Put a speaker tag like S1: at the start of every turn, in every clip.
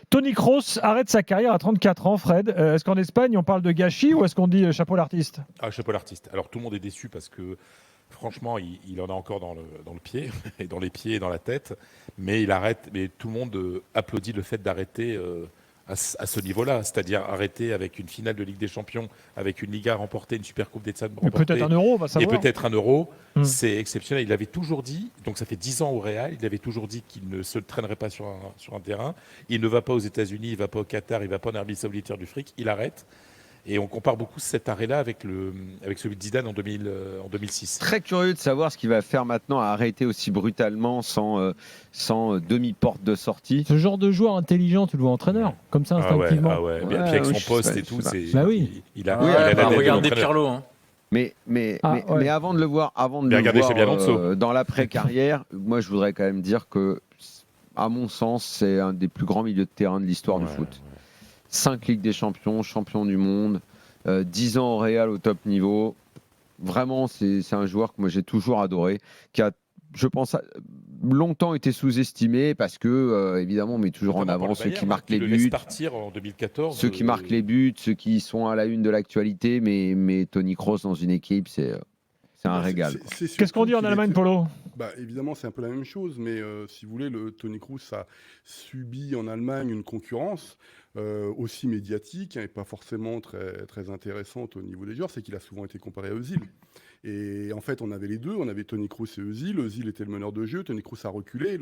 S1: Tony Kroos arrête sa carrière à 34 ans, Fred. Est-ce qu'en Espagne, on parle de gâchis ou est-ce qu'on dit chapeau l'artiste ?
S2: Ah, chapeau l'artiste. Alors tout le monde est déçu parce que franchement, il en a encore dans le pied, et dans les pieds et dans la tête, mais il arrête. Mais tout le monde applaudit le fait d'arrêter à ce niveau-là, c'est-à-dire arrêter avec une finale de Ligue des Champions, avec une Liga remportée, une Super Coupe d'État remportée.
S1: Et peut-être un euro, on va savoir.
S2: Et peut-être un euro. C'est exceptionnel. Il avait toujours dit, donc ça fait 10 ans au Real, il avait toujours dit qu'il ne se traînerait pas sur un terrain. Il ne va pas aux États-Unis, il ne va pas au Qatar, il ne va pas en Arabie Saoudite faire du fric. Il arrête. Et on compare beaucoup cet arrêt-là avec celui de Zidane en 2006.
S3: Très curieux de savoir ce qu'il va faire maintenant à arrêter aussi brutalement sans demi-porte de sortie.
S1: Ce genre de joueur intelligent, tu le vois entraîneur, comme ça instinctivement.
S2: Ah ouais. Mais avec son poste et tout,
S1: bah oui.
S2: il a
S4: regardez Pirlo. Hein.
S3: Mais avant de le voir, dans l'après-carrière, moi je voudrais quand même dire que, à mon sens, c'est un des plus grands milieux de terrain de l'histoire du foot. 5 Ligues des Champions, champion du monde, 10 ans au Real au top niveau. Vraiment, c'est un joueur que moi j'ai toujours adoré, qui a, je pense, longtemps été sous-estimé parce que, évidemment, on met toujours en avant ceux qui marquent les buts.
S2: Le laisse partir en 2014.
S3: Ceux qui marquent les buts, ceux qui sont à la une de l'actualité, mais Tony Kroos dans une équipe, c'est un régal.
S1: Qu'est-ce qu'on dit en Allemagne, Polo ?
S5: Évidemment, c'est un peu la même chose, mais si vous voulez, le Tony Kroos a subi en Allemagne une concurrence aussi médiatique et pas forcément très, très intéressante au niveau des joueurs, c'est qu'il a souvent été comparé à Özil. Et en fait, on avait les deux, on avait Tony Kroos et Özil. Özil était le meneur de jeu, Tony Kroos a reculé.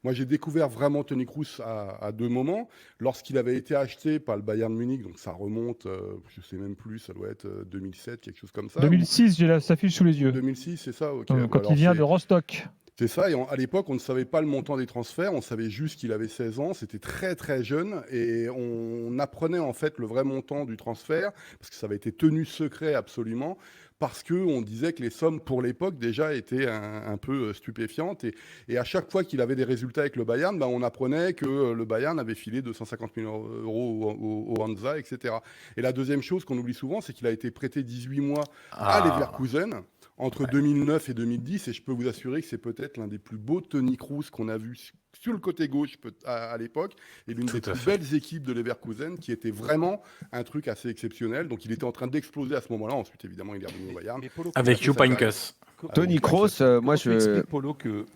S5: Moi, j'ai découvert vraiment Tony Kroos à deux moments. Lorsqu'il avait été acheté par le Bayern Munich, donc ça remonte, je ne sais même plus, ça doit être 2007, quelque chose comme ça.
S1: 2006, j'ai sa fiche sous les yeux.
S5: 2006, c'est ça, ok.
S1: Quand il vient de Rostock.
S5: C'est ça, et à l'époque, on ne savait pas le montant des transferts, on savait juste qu'il avait 16 ans, c'était très très jeune, et on apprenait en fait le vrai montant du transfert, parce que ça avait été tenu secret absolument, parce qu'on disait que les sommes pour l'époque déjà étaient un peu stupéfiantes, et à chaque fois qu'il avait des résultats avec le Bayern, on apprenait que le Bayern avait filé 250 000 € au Hansa, etc. Et la deuxième chose qu'on oublie souvent, c'est qu'il a été prêté 18 mois à Leverkusen, entre 2009 et 2010, et je peux vous assurer que c'est peut-être l'un des plus beaux Tony Kroos qu'on a vu sur le côté gauche à l'époque, et l'une des plus belles équipes de Leverkusen, qui était vraiment un truc assez exceptionnel. Donc il était en train d'exploser à ce moment-là. Ensuite, évidemment, il est revenu au Bayern.
S4: Avec Jupp Heynckes.
S3: Tony Kroos, moi je
S2: explique, Polo, que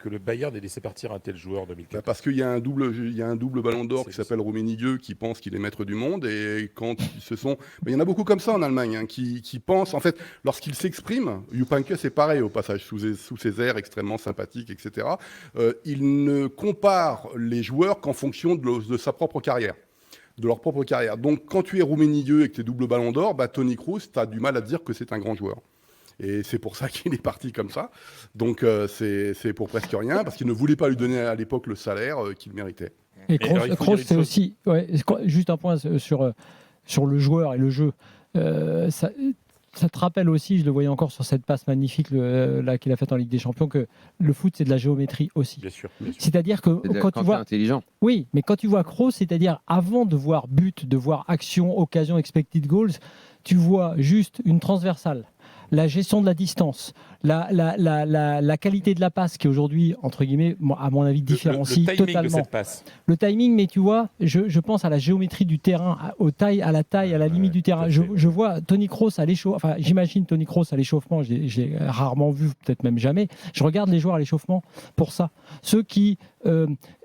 S2: le Bayern ait laissé partir un tel joueur en 2014.
S5: Parce qu'il y a un double ballon d'or qui s'appelle Rummenigge, qui pense qu'il est maître du monde, et quand ils se sont... il y en a beaucoup comme ça en Allemagne, qui pensent, en fait, lorsqu'ils s'expriment, Jupp Heynckes c'est pareil au passage, sous ses airs extrêmement sympathiques, etc. Il ne compare les joueurs qu'en fonction de sa propre carrière. De leur propre carrière. Donc quand tu es Rummenigge et que tu es double ballon d'or, Tony Kroos, tu as du mal à dire que c'est un grand joueur. Et c'est pour ça qu'il est parti comme ça. Donc c'est pour presque rien, parce qu'il ne voulait pas lui donner à l'époque le salaire qu'il méritait.
S1: Et Kroos, c'est aussi... juste un point sur le joueur et le jeu. Ça te rappelle aussi, je le voyais encore sur cette passe magnifique qu'il a faite en Ligue des Champions, que le foot, c'est de la géométrie aussi.
S2: Bien sûr.
S1: C'est-à-dire que quand tu vois...
S3: intelligent.
S1: Oui, mais quand tu vois Kroos, c'est-à-dire avant de voir but, de voir action, occasion, expected goals, tu vois juste une transversale, la gestion de la distance, la qualité de la passe qui aujourd'hui, entre guillemets, à mon avis, différencie
S2: le timing
S1: totalement.
S2: de cette passe.
S1: Le timing, mais tu vois, je pense à la géométrie du terrain, à la taille, à la limite du terrain. Je vois Tony Kroos à l'échauffement, enfin j'imagine Tony Kroos à l'échauffement, j'ai rarement vu, peut-être même jamais. Je regarde les joueurs à l'échauffement pour ça. Ceux qui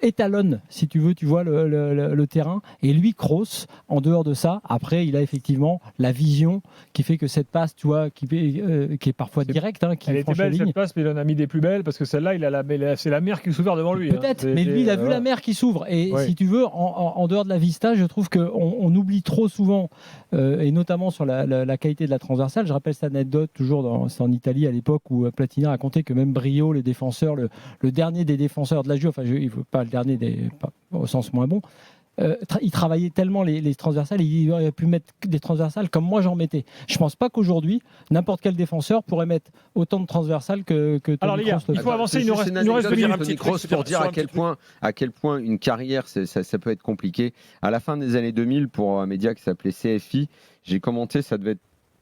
S1: étalonnent, si tu veux, tu vois, le terrain. Et lui, Kroos, en dehors de ça, après, il a effectivement la vision qui fait que cette passe, tu vois, qui est parfois directe, qui elle était belle cette passe, mais il en a mis des plus belles parce que celle-là, c'est la mer qui s'ouvre devant lui. Peut-être, mais lui, il a vu la mer qui s'ouvre. Et si tu veux, en dehors de la vista, je trouve qu'on oublie trop souvent, et notamment sur la qualité de la transversale. Je rappelle cette anecdote, c'est en Italie à l'époque où Platini racontait que même Brio, les défenseurs, le dernier des défenseurs de la Juve, enfin, pas le dernier, pas au sens moins bon, il travaillait tellement les transversales, il aurait pu mettre des transversales comme moi j'en mettais. Je pense pas qu'aujourd'hui n'importe quel défenseur pourrait mettre autant de transversales que Tony Kroos. Alors les gars, il faut avancer, il nous reste 2 minutes.
S3: Tony Kroos pour dire à quel point une carrière ça peut être compliqué. À la fin des années 2000, pour un média qui s'appelait CFI, j'ai commenté, ça devait être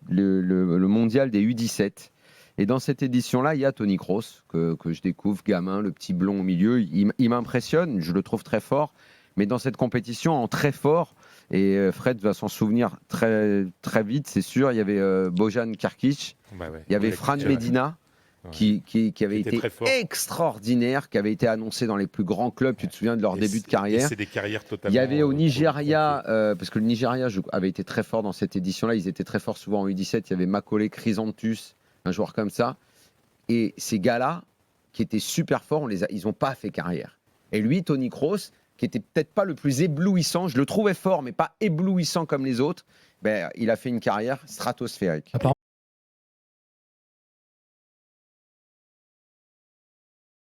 S3: le mondial des U17. Et dans cette édition-là, il y a Tony Kroos que je découvre, gamin, le petit blond au milieu. Il m'impressionne, je le trouve très fort. mais dans cette compétition en très fort. Et Fred va s'en souvenir très, très vite, c'est sûr. Il y avait Bojan Krkić, il y avait Fran Medina. Qui avait été extraordinaire, qui avait été annoncé dans les plus grands clubs. Tu te souviens de leur début de carrière.
S2: C'est des carrières totalement.
S3: Il y avait au Nigeria, parce que le Nigeria avait été très fort dans cette édition-là. Ils étaient très forts souvent en U17. Il y avait Macaulay Chrysanthus, un joueur comme ça. Et ces gars-là, qui étaient super forts, ils n'ont pas fait carrière. Et lui, Tony Kroos, qui était peut-être pas le plus éblouissant, je le trouvais fort, mais pas éblouissant comme les autres, il a fait une carrière stratosphérique.